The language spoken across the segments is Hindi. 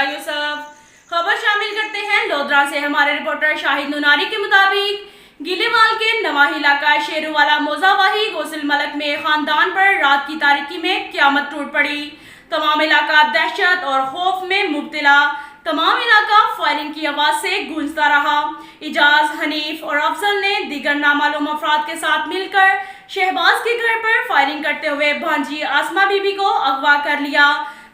यूसुफ। खबर शामिल करते हैं लोधरा से। हमारे रिपोर्टर शाहिद नुनारी के मुताबिक गिलेवाल के नवाही इलाका शेरूवाला मोजावाही गोसल मलक में खानदान पर रात की तारीकी में क्यामत टूट पड़ी। तमाम इलाका दहशत और खौफ में मुब्तला। तमाम इलाका फायरिंग की आवाज से गूंजता रहा। इजाज, हनीफ और अफजल ने दीगर नामालूम अफराद के साथ मिलकर शहबाज के घर पर फायरिंग करते हुए भांजी आसमा बीबी को अगवा कर लिया।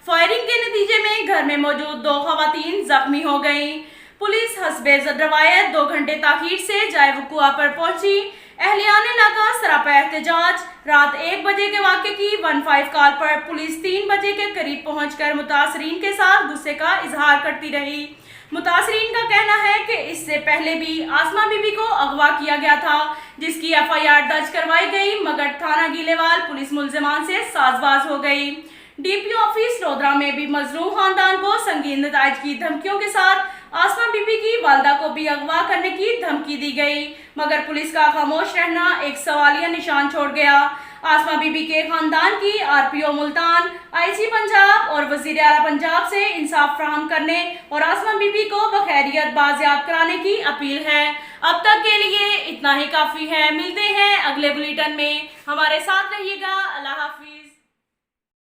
फायरिंग के नतीजे में घर में मौजूद 2 खवातीन जख्मी हो गईं। पुलिस हस्बे रवायत 2 घंटे ताखीर से जाए वकुआ पर पहुंची। अहलियान इलाका सरापा एहतजाज। रात 1 बजे के वाक़े की 15 कॉल पर पुलिस 3 बजे के करीब पहुंचकर मुतासरीन के साथ गुस्से का इजहार करती रही। मुतासरीन का कहना है कि इससे पहले भी आसमा बीबी को अगवा किया गया था, जिसकी FIR दर्ज करवाई गई, मगर थाना गिलेवाल पुलिस मुल्जिमान से साजबाज हो गई। DPO ऑफिस लोधरा में भी मजलूम खानदान को संगीन नताइज की धमकियों के साथ आसमा बीबी की वालदा को भी अगवा करने की धमकी दी गई, मगर पुलिस का खामोश रहना एक सवालिया निशान छोड़ गया। आसमा बीबी के खानदान की RPO मुल्तान, IG पंजाब और वजीर आला पंजाब से इंसाफ फराहम करने और आसमा बीबी को बखैरियत बाजियाब कराने की अपील है। अब तक के लिए इतना ही काफी है। मिलते हैं अगले बुलेटिन में, हमारे साथ रहिएगा। अल्लाह हाफिज।